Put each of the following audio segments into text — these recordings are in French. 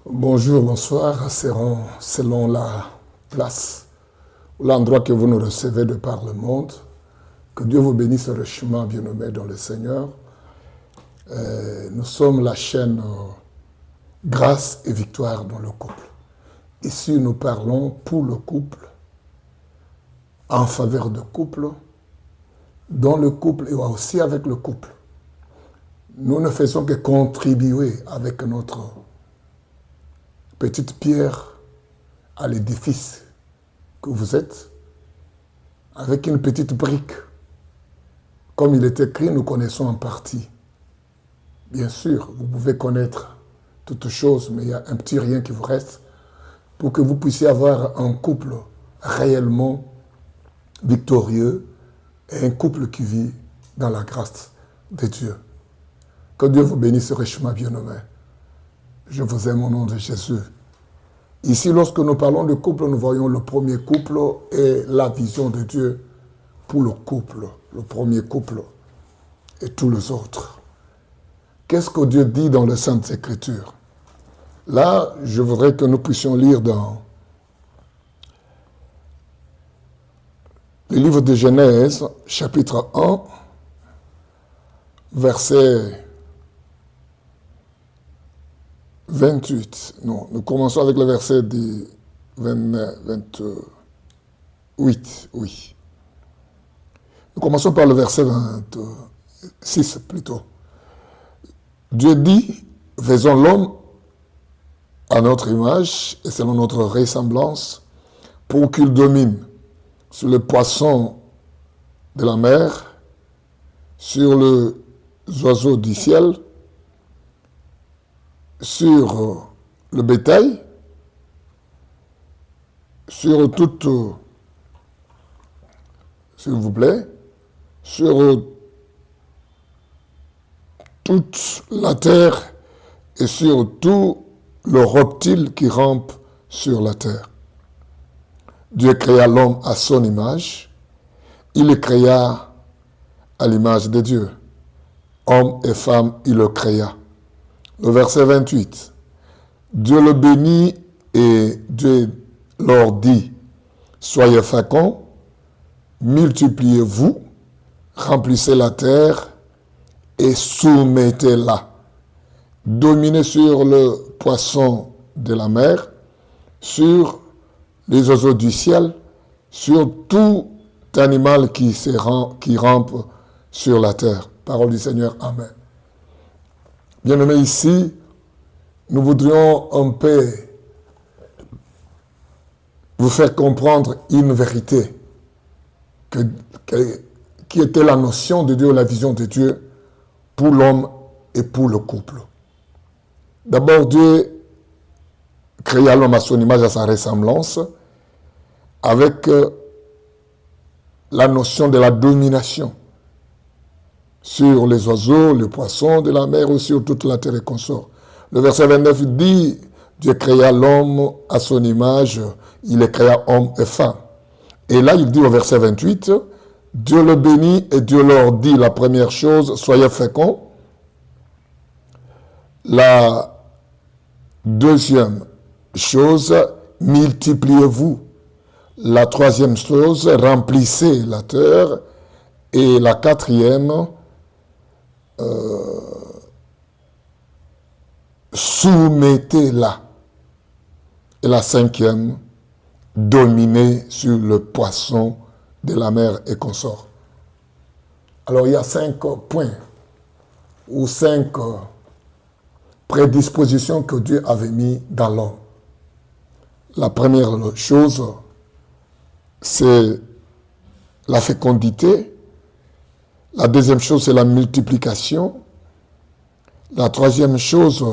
Bonjour, bonsoir, selon la place ou l'endroit que vous nous recevez de par le monde. Que Dieu vous bénisse richement, bien-aimés dans le Seigneur. Nous sommes la chaîne Grâce et Victoire dans le couple. Ici, nous parlons pour le couple, en faveur de couple, dans le couple et aussi avec le couple. Nous ne faisons que contribuer avec notre petite pierre à l'édifice que vous êtes, avec une petite brique. Comme il est écrit, nous connaissons en partie. Bien sûr, vous pouvez connaître toutes choses, mais il y a un petit rien qui vous reste pour que vous puissiez avoir un couple réellement victorieux et un couple qui vit dans la grâce de Dieu. Que Dieu vous bénisse richement, bien-aimés. Je vous aime au nom de Jésus. Ici, lorsque nous parlons de couple, nous voyons le premier couple et la vision de Dieu pour le couple, le premier couple et tous les autres. Qu'est-ce que Dieu dit dans les Saintes Écritures? Là, je voudrais que nous puissions lire dans le livre de Genèse, chapitre 1, verset 28. Non, nous commençons avec le verset 28, oui. Nous commençons par le verset 26 plutôt. Dieu dit, faisons l'homme à notre image et selon notre ressemblance pour qu'il domine sur les poissons de la mer, sur les oiseaux du ciel, sur le bétail, sur toute, s'il vous plaît, sur toute la terre et sur tout le reptile qui rampe sur la terre. Dieu créa l'homme à son image, il le créa à l'image de Dieu. Homme et femme, il le créa. Le verset 28. Dieu le bénit et Dieu leur dit, soyez féconds, multipliez-vous, remplissez la terre et soumettez-la. Dominez sur le poisson de la mer, sur les oiseaux du ciel, sur tout animal qui rampe sur la terre. Parole du Seigneur, Amen. Bien-aimés, ici, nous voudrions un peu vous faire comprendre une vérité qui était la notion de Dieu, la vision de Dieu pour l'homme et pour le couple. D'abord, Dieu créa l'homme à son image, à sa ressemblance, avec la notion de la domination sur les oiseaux, les poissons de la mer ou sur toute la terre et consort. Le verset 29 dit, Dieu créa l'homme à son image, il les créa homme et femme. Et là, il dit au verset 28, Dieu le bénit et Dieu leur dit la première chose, soyez féconds. La deuxième chose, multipliez-vous. La troisième chose, remplissez la terre. Et la quatrième, soumettez-la. Et la cinquième, dominez sur le poisson de la mer et consort. Alors il y a 5 points ou 5 prédispositions que Dieu avait mis dans l'homme. La première chose, c'est la fécondité. La deuxième chose, c'est la multiplication. La troisième chose,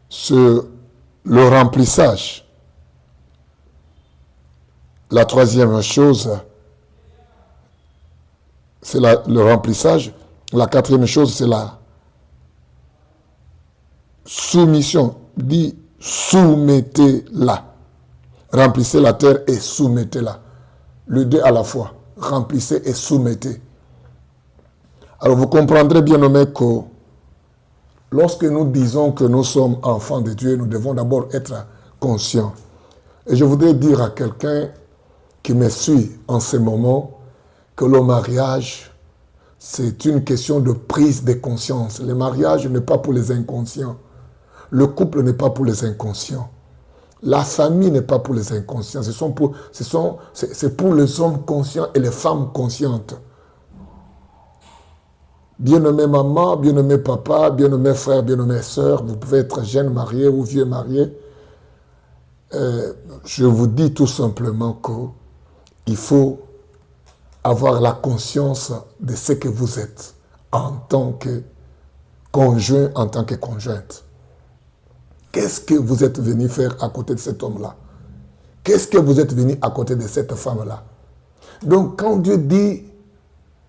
c'est le remplissage. La troisième chose, c'est le remplissage. La quatrième chose, c'est la soumission. Dit, soumettez-la. Remplissez la terre et soumettez-la. Le deux à la fois. Remplissez et soumettez. Alors vous comprendrez bien, nommé, que lorsque nous disons que nous sommes enfants de Dieu, nous devons d'abord être conscients. Et je voudrais dire à quelqu'un qui me suit en ce moment que le mariage, c'est une question de prise de conscience. Le mariage n'est pas pour les inconscients. Le couple n'est pas pour les inconscients. La famille n'est pas pour les inconscients. C'est pour les hommes conscients et les femmes conscientes. Bien-aimé maman, bien-aimé papa, bien-aimé frère, bien-aimé sœur, vous pouvez être jeune marié ou vieux marié. Je vous dis tout simplement qu'il faut avoir la conscience de ce que vous êtes en tant que conjoint, en tant que conjointe. Qu'est-ce que vous êtes venu faire à côté de cet homme-là? Qu'est-ce que vous êtes venu à côté de cette femme-là? Donc, quand Dieu dit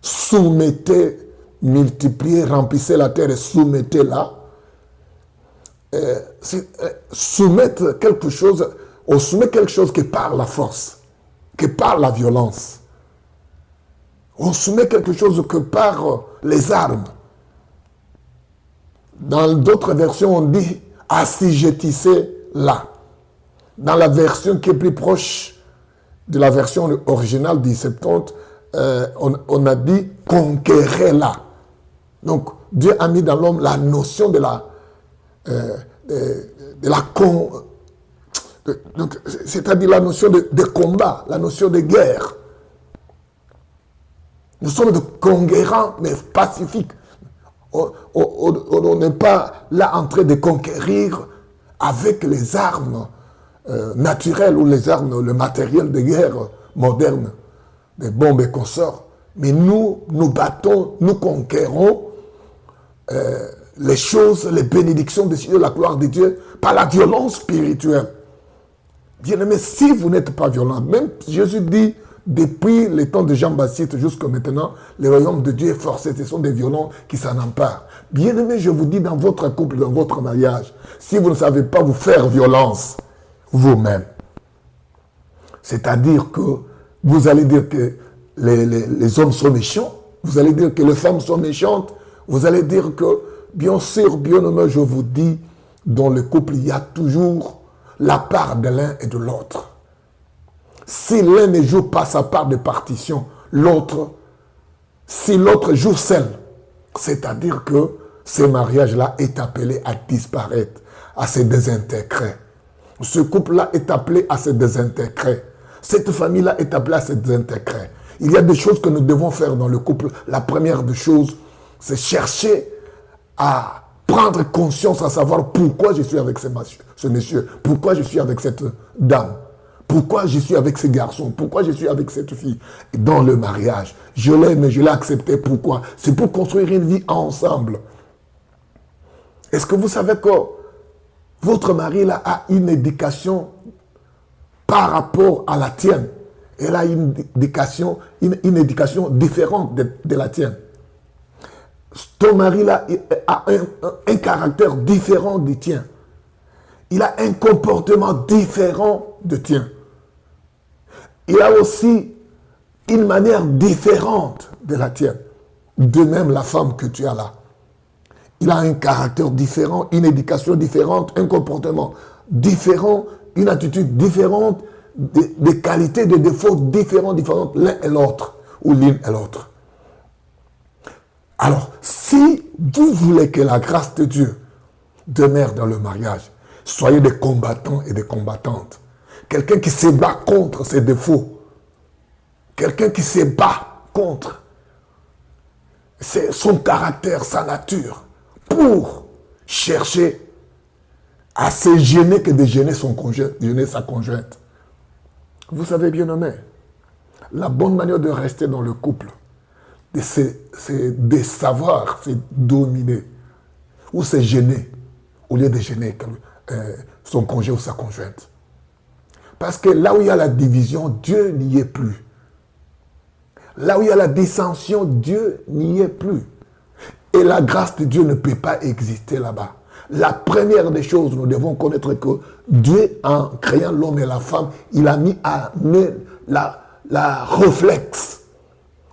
soumettez, multipliez, remplissez la terre et soumettez-la, soumettre quelque chose, on soumet quelque chose qui par la force, qui par la violence. On soumet quelque chose que par les armes. Dans d'autres versions, on dit assujettissez-la. Dans la version qui est plus proche de la version originale du Septante, on a dit conquérez-la. Donc, Dieu a mis dans l'homme la notion de c'est-à-dire la notion de combat, la notion de guerre. Nous sommes de conquérants, mais pacifiques. On n'est pas là en train de conquérir avec les armes naturelles ou les armes, le matériel de guerre moderne, des bombes et consorts. Mais nous battons, nous conquérons les choses, les bénédictions de Dieu, la gloire de Dieu, par la violence spirituelle. Bien-aimés, si vous n'êtes pas violent, même Jésus dit, depuis les temps de Jean-Baptiste jusqu'à maintenant, le royaume de Dieu est forcé. Ce sont des violents qui s'en emparent. Bien-aimés, je vous dis, dans votre couple, dans votre mariage, si vous ne savez pas vous faire violence vous-même, c'est-à-dire que vous allez dire que les hommes sont méchants, vous allez dire que les femmes sont méchantes, vous allez dire que, bien sûr, bien-aimés, je vous dis, dans le couple, il y a toujours la part de l'un et de l'autre. Si l'un ne joue pas sa part de partition, si l'autre joue seul, c'est-à-dire que ce mariage-là est appelé à disparaître, à se désintégrer. Ce couple-là est appelé à se désintégrer. Cette famille-là est appelée à se désintégrer. Il y a des choses que nous devons faire dans le couple. La première des choses, c'est chercher à prendre conscience, à savoir pourquoi je suis avec ce monsieur, pourquoi je suis avec cette dame. Pourquoi je suis avec ce garçon? Pourquoi je suis avec cette fille? Dans le mariage, je l'aime et je l'ai accepté. Pourquoi? C'est pour construire une vie ensemble. Est-ce que vous savez que votre mari là, a une éducation par rapport à la tienne? Elle a une éducation différente de la tienne. Ton mari là a un caractère différent du tien. Il a un comportement différent de tien. Il a aussi une manière différente de la tienne. De même, la femme que tu as là. Il a un caractère différent, une éducation différente, un comportement différent, une attitude différente, des qualités, des défauts différentes l'un et l'autre, ou l'une et l'autre. Alors, si vous voulez que la grâce de Dieu demeure dans le mariage, soyez des combattants et des combattantes. Quelqu'un qui se bat contre ses défauts. Quelqu'un qui se bat contre son caractère, sa nature, pour chercher à se gêner que de gêner son conjoint, gêner sa conjointe. Vous savez, bien-aimés, la bonne manière de rester dans le couple, c'est de savoir, c'est dominer, ou c'est gêner, au lieu de gêner son conjoint ou sa conjointe. Parce que là où il y a la division, Dieu n'y est plus. Là où il y a la dissension, Dieu n'y est plus. Et la grâce de Dieu ne peut pas exister là-bas. La première des choses, nous devons connaître que Dieu, en créant l'homme et la femme, il a mis la réflexe,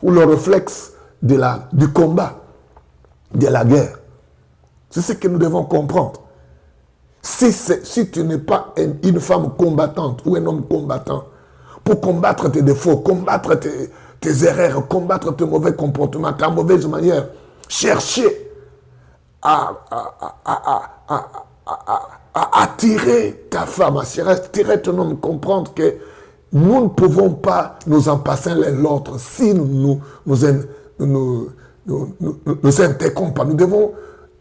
ou le réflexe du combat, de la guerre. C'est ce que nous devons comprendre. Si tu n'es pas une femme combattante ou un homme combattant, pour combattre tes défauts, combattre tes erreurs, combattre tes mauvais comportements, ta mauvaise manière, chercher à attirer ta femme, à attirer ton homme, comprendre que nous ne pouvons pas nous en passer l'un l'autre si nous intégrons pas. Nous devons,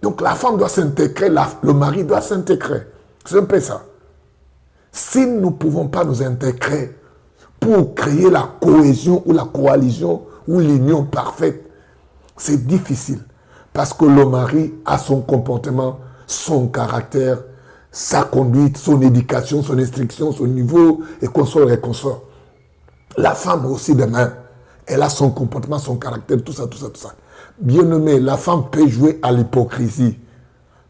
donc la femme doit s'intégrer, le mari doit s'intégrer. C'est un peu ça. Si nous ne pouvons pas nous intégrer pour créer la cohésion ou la coalition ou l'union parfaite, c'est difficile. Parce que le mari a son comportement, son caractère, sa conduite, son éducation, son instruction, son niveau, et consort et consort. La femme aussi de même. Elle a son comportement, son caractère, tout ça, tout ça, tout ça. Bien aimé, la femme peut jouer à l'hypocrisie.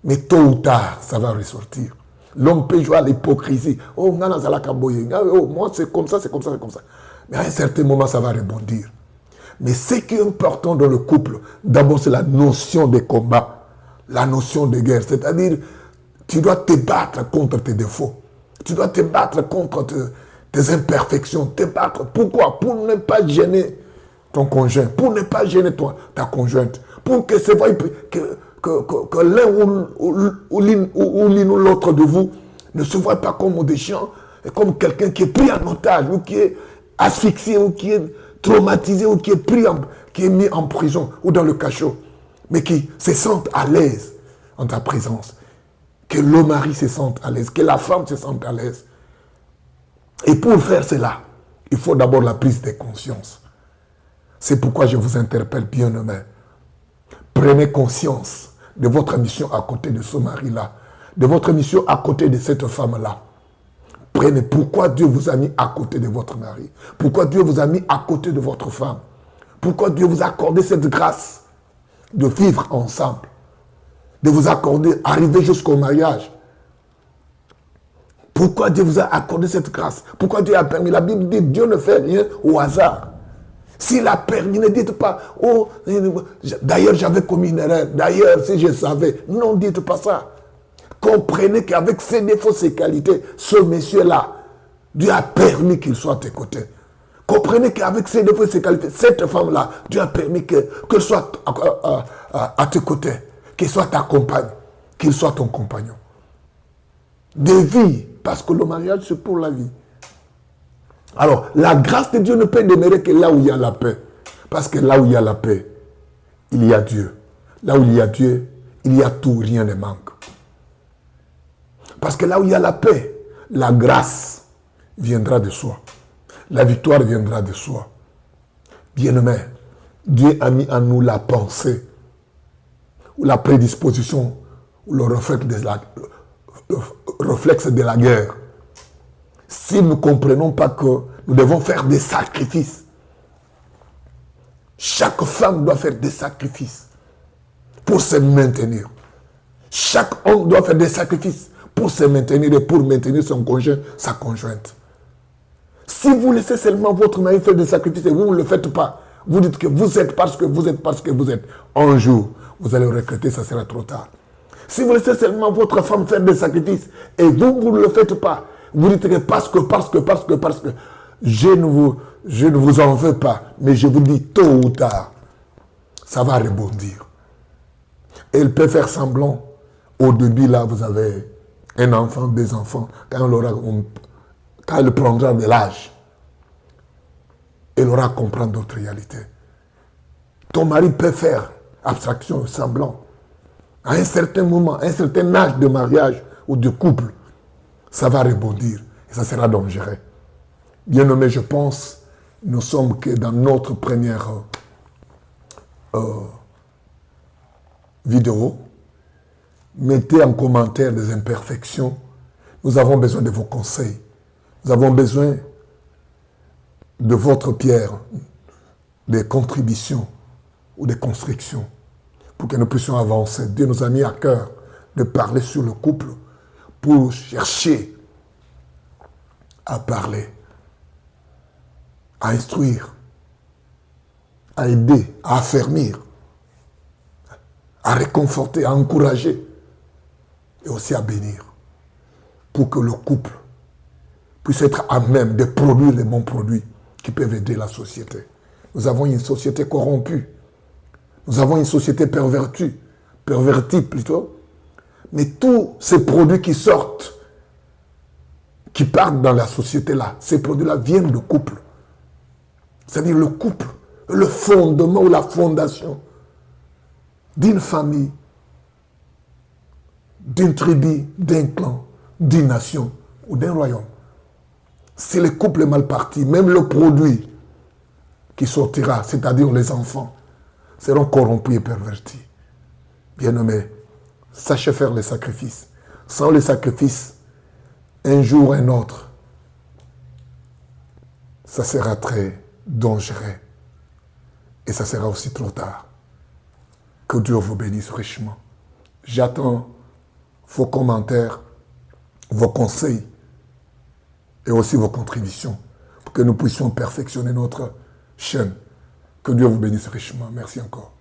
Mais tôt ou tard, ça va ressortir. L'homme peut jouer à l'hypocrisie. Oh, moi, c'est comme ça, c'est comme ça, c'est comme ça. Mais à un certain moment, ça va rebondir. Mais ce qui est important dans le couple, d'abord, c'est la notion de combat, la notion de guerre. C'est-à-dire, tu dois te battre contre tes défauts. Tu dois te battre contre tes imperfections. Te battre. Pourquoi? Pour ne pas gêner ton conjoint. Pour ne pas gêner ta conjointe. Pour que c'est vrai que l'un ou l'une ou l'autre de vous ne se voit pas comme des gens, comme quelqu'un qui est pris en otage, ou qui est asphyxié, ou qui est traumatisé, ou qui est mis en prison, ou dans le cachot, mais qui se sente à l'aise en ta présence. Que le mari se sente à l'aise, que la femme se sente à l'aise. Et pour faire cela, il faut d'abord la prise de conscience. C'est pourquoi je vous interpelle, bien-aimés. Prenez conscience de votre mission à côté de ce mari-là, de votre mission à côté de cette femme-là. Prenez pourquoi Dieu vous a mis à côté de votre mari, pourquoi Dieu vous a mis à côté de votre femme, pourquoi Dieu vous a accordé cette grâce de vivre ensemble, de vous accorder, arriver jusqu'au mariage. Pourquoi Dieu vous a accordé cette grâce? Pourquoi Dieu a permis? La Bible dit, Dieu ne fait rien au hasard. S'il a permis, ne dites pas, oh, d'ailleurs j'avais commis une erreur, d'ailleurs si je savais. Non, dites pas ça. Comprenez qu'avec ses défauts, ses qualités, ce monsieur-là, Dieu a permis qu'il soit à tes côtés. Comprenez qu'avec ses défauts et ses qualités, cette femme-là, Dieu a permis qu'elle soit à tes côtés, qu'elle soit ta compagne, qu'il soit ton compagnon. De vie, parce que le mariage, c'est pour la vie. Alors, la grâce de Dieu ne peut demeurer que là où il y a la paix. Parce que là où il y a la paix, il y a Dieu. Là où il y a Dieu, il y a tout, rien ne manque. Parce que là où il y a la paix, la grâce viendra de soi. La victoire viendra de soi. Bien-aimé, Dieu a mis en nous la pensée, ou la prédisposition, ou le réflexe de la guerre. Si nous ne comprenons pas que nous devons faire des sacrifices, chaque femme doit faire des sacrifices pour se maintenir. Chaque homme doit faire des sacrifices pour se maintenir et pour maintenir son conjoint, sa conjointe. Si vous laissez seulement votre mari faire des sacrifices et vous ne le faites pas, vous dites que vous êtes parce que vous êtes parce que vous êtes. Un jour, vous allez regretter, ça sera trop tard. Si vous laissez seulement votre femme faire des sacrifices et vous ne le faites pas, vous dites que parce que, je ne vous en veux pas, mais je vous dis tôt ou tard, ça va rebondir. Et il peut faire semblant, au début là, vous avez un enfant, des enfants, quand il prendra de l'âge, il aura à comprendre d'autres réalités. Ton mari peut faire abstraction, semblant. À un certain moment, à un certain âge de mariage ou de couple, ça va rebondir et ça sera dangereux. Bien nommé, je pense, nous sommes que dans notre première vidéo. Mettez en commentaire des imperfections. Nous avons besoin de vos conseils. Nous avons besoin de votre pierre, des contributions ou des constructions pour que nous puissions avancer. Dieu nous a mis à cœur de parler sur le couple pour chercher à parler, à instruire, à aider, à affermir, à réconforter, à encourager et aussi à bénir pour que le couple puisse être à même de produire les bons produits qui peuvent aider la société. Nous avons une société corrompue. Nous avons une société pervertie plutôt. Mais tous ces produits qui sortent, qui partent dans la société-là, ces produits-là viennent du couple. C'est-à-dire le couple, le fondement ou la fondation d'une famille, d'une tribu, d'un clan, d'une nation ou d'un royaume. Si le couple est mal parti, même le produit qui sortira, c'est-à-dire les enfants, seront corrompus et pervertis. Bien-aimés, sachez faire les sacrifices. Sans les sacrifices, un jour ou un autre, ça sera très dangereux. Et ça sera aussi trop tard. Que Dieu vous bénisse richement. J'attends vos commentaires, vos conseils et aussi vos contributions pour que nous puissions perfectionner notre chaîne. Que Dieu vous bénisse richement. Merci encore.